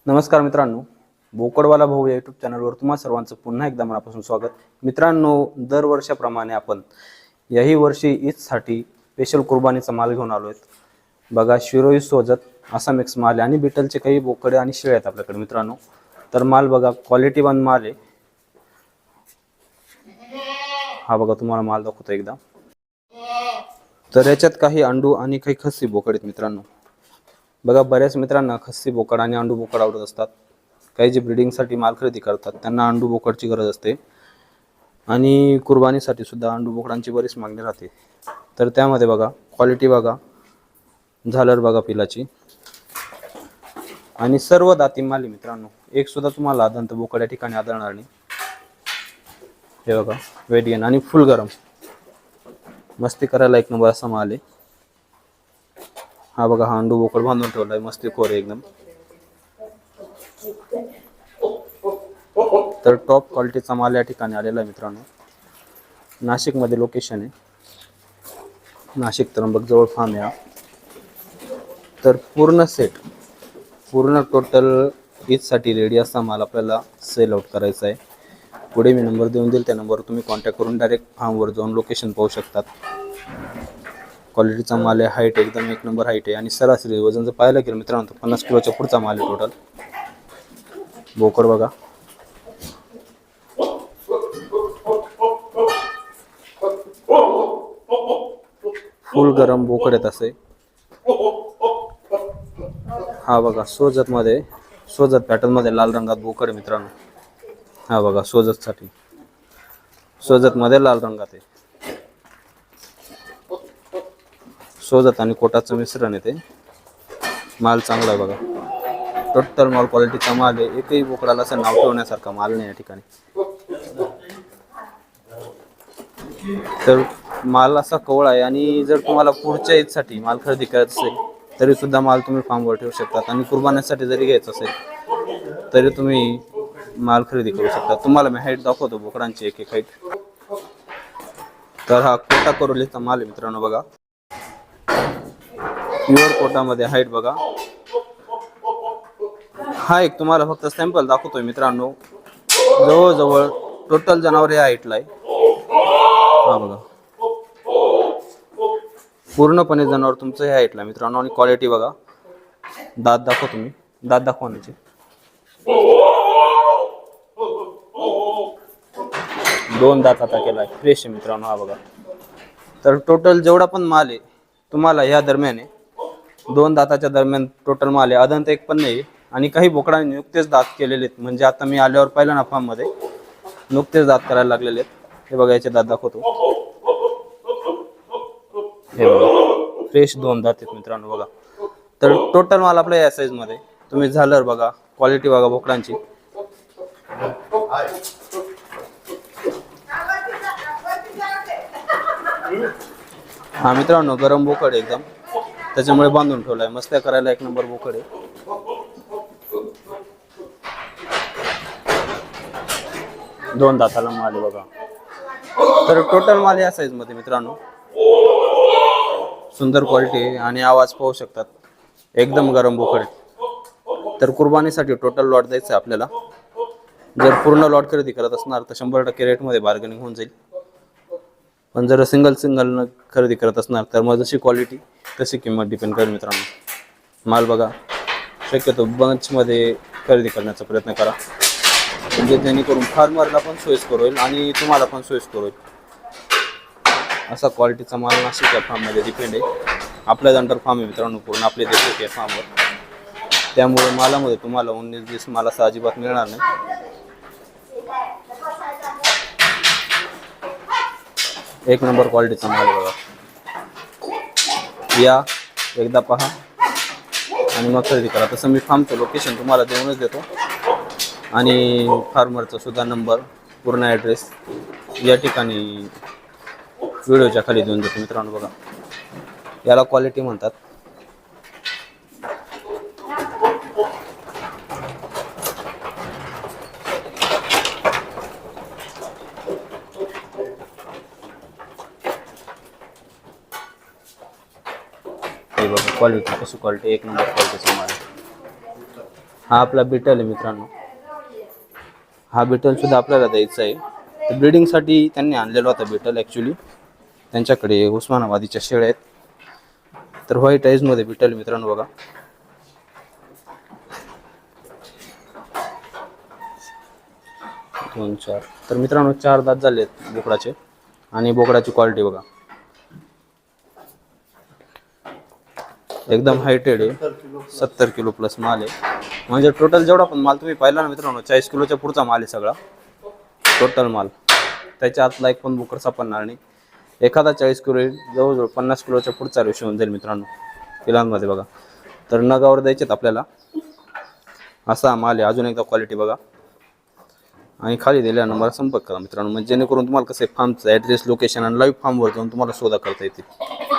नमस्कार मित्रांनो, बोकडवाला भाऊ या यूट्यूब चॅनलवर तुम्हा सर्वांचं पुन्हा एकदा मनापासून स्वागत. मित्रांनो, दरवर्षाप्रमाणे आपण याही वर्षी ईदसाठी स्पेशल कुर्बानीचा माल घेऊन आलो आहेत. बघा, शिरोई सोजत असा मिक्स माल आहे आणि बिटलचे काही बोकडे आणि शेळ्या आहेत आपल्याकडे मित्रांनो. तर माल बघा, क्वालिटी वन माल आहे. हा बघा, तुम्हाला माल दाखवतो एकदा. तर याच्यात काही अंडू आणि काही खस्सी बोकड आहेत मित्रांनो. बघा, बऱ्याच मित्रांना खस्सी बोकड आणि अंडू बोकड आवडत असतात. काही जे ब्रीडिंगसाठी माल खरेदी करतात त्यांना अंडू बोकडची गरज असते आणि कुर्बानीसाठी सुद्धा अंडू बोकडांची बरीच मागणी राहते. तर त्यामध्ये बघा, क्वालिटी बघा, झालर बघा पिलाची आणि सर्व दाती माल मित्रांनो. एक सुद्धा तुम्हाला दंत बोकड या ठिकाणी आढळणार नाही. हे बघा, वेट गेन आणि फुल गरम, मस्ती करायला एक नंबर असा माल आहे. हा बघा, हा अंडू बोकड बांधून ठेवलाय, मस्ती खोर एकदम. तर टॉप क्वालिटीचा माल या ठिकाणी आलेला आहे मित्रांनो. नाशिकमध्ये लोकेशन आहे, नाशिक त्र्यंबक जवळ फार्म आहे. तर पूर्ण सेट, पूर्ण टोटल ईदसाठी रेडी असा माल आपल्याला सेल आउट करायचा आहे. पुढे मी नंबर देऊन देईल, त्या नंबरवर तुम्ही कॉन्टॅक्ट करून डायरेक्ट फार्मवर जाऊन लोकेशन पाहू शकतात. क्वालिटीचा माल आहे, हाईट एकदम एक नंबर हाईट आहे आणि सरासरी वजन जर पाहिलं की मित्रांनो 50 किलोच्या पुढचा माल आहे टोटल. बोकड बघा, फुल गरम बोकड आहेत असे. हा बघा, सोजत पॅटर्न मध्ये लाल रंगात बोकड आहे मित्रांनो. हा बघा, सोजत मध्ये लाल रंगात आहे. सोजत आणि कोटाचं मिश्रण आहे ते. माल चांगला आहे बघा, टोटल माल क्वालिटीचा माल आहे. एकही बोकडाला असं नाव ठेवण्यासारखा माल नाही या ठिकाणी. तर माल असा कवळ आहे आणि जर तुम्हाला पुढच्या ईदसाठी माल खरेदी करायचा असेल तरी सुद्धा माल तुम्ही फार्मवर ठेवू शकतात आणि कुर्बानीसाठी जरी घ्यायचं असेल तरी तुम्ही माल खरेदी करू शकता. तुम्हाला मी हाईट दाखवतो बोकडांची एक एक हाईट. तर हा कोटा कोरोलीचा माल आहे मित्रांनो. बघा, प्युअर कोटामध्ये हाईट बघा. हा एक तुम्हाला फक्त सॅम्पल दाखवतोय मित्रांनो. जवळजवळ टोटल जनावर या हाईटला आहे. हा बघा, पूर्णपणे जनावर तुमचं या हाईटला मित्रांनो. आणि क्वालिटी बघा, दात दाखवतो मी, दात दाखवण्याचे. दोन दात आता केला आहे, फ्रेश आहे मित्रांनो. हा बघा, तर टोटल जेवढा पण माल आहे तुम्हाला या दरम्यान आहे, 2 दाताच्या दरम्यान टोटल माल आहे. अदंत एक पण नाही. आणि काही बोकडांनी नुकतेच दात केलेले आहेत, म्हणजे आता मी आल्यावर पाहिलं ना फार्म मध्ये नुकतेच दात करायला लागलेले आहेत. हे बघा, याचे दात दाखवतो. हे बघा, फ्रेश 2 दात आहेत मित्रांनो. बघा, तर टोटल माल आपल्या या साईज मध्ये. तुम्ही झालर बघा, क्वालिटी बघा बोकडांची. हा मित्रांनो, गरम बोकड एकदम, त्याच्यामुळे बांधून ठेवलाय. मस्त्या करायला एक नंबर बोकड आहे. दोन दाताला माल आहे बघा. तर टोटल माल या साईज मध्ये मित्रांनो. सुंदर क्वालिटी आहे आणि आवाज पाहू शकतात, एकदम गरम बोकड. तर कुर्बानीसाठी टोटल लॉट द्यायचं आहे आपल्याला. जर पूर्ण लॉट खरेदी करत असणार तर 100% रेटमध्ये बार्गेनिंग होऊन जाईल. पण जर सिंगल खरेदी करत असणार तर मग जशी क्वालिटी तशी किंमत डिपेंड करेल मित्रांनो. माल बघा, शक्यतो बंचमध्ये खरेदी करण्याचा प्रयत्न करा, म्हणजे जेणेकरून फार्मरला पण सोयीस्कर होईल आणि तुम्हाला पण सोयीस्कर होईल. असा क्वालिटीचा माल नाशिक या फार्ममध्ये डिपेंड आहे. आपल्या अंडर फार्म आहे मित्रांनो, पूर्ण आपले देश या फार्मवर. त्यामुळे मालामध्ये तुम्हाला 19-20 माल असा अजिबात मिळणार नाही. एक नंबर क्वालिटीचा माल आहे बघा. या एकदा पहा आणि मग खरेदी करा. तसं मी फार्मचं लोकेशन तुम्हाला देऊनच देतो आणि फार्मरचा सुद्धा नंबर, पूर्ण ॲड्रेस या ठिकाणी व्हिडिओच्या खाली देऊन देतो मित्रांनो. बघा, याला क्वालिटी म्हणतात. हे बघा क्वालिटी, कशी क्वालिटी, एक नंबर क्वालिटीचा माल. हा आपला बिटल आहे मित्रांनो. हा बिटल सुद्धा आपल्याला द्यायचा आहे. तर ब्रीडिंगसाठी त्यांनी आणलेला होता बिटल ॲक्च्युली. त्यांच्याकडे उस्मानाबादीच्या शेळ्या आहेत. तर व्हाईट आईजमध्ये बिटल मित्रांनो बघा. दोन चार. तर मित्रांनो 4 दात झाले आहेत बोकडाचे. आणि बोकडाची क्वालिटी बघा एकदम हायटेड आहे. 70 किलो प्लस माल आहे. म्हणजे टोटल जेवढा पण माल तुम्ही पाहिला ना मित्रांनो 40 किलोच्या पुढचा माल आहे सगळा टोटल माल. त्याच्या आतला एक पण बोकड सापडणार नाही. एखादा 40 किलो जवळजवळ 50 किलोच्या पुढचा रेशो होऊन जाईल मित्रांनो पिलांमध्ये बघा. तर नगावर द्यायचेत आपल्याला. असा माल आहे. अजून एकदा क्वालिटी बघा. आणि खाली दिलेल्या नंबरला संपर्क करा मित्रांनो. म्हणजे जेणेकरून तुम्हाला कसं फार्मचं ॲड्रेस लोकेशन आणि लाईव्ह फार्मवर जाऊन तुम्हाला शोधा करता येतील.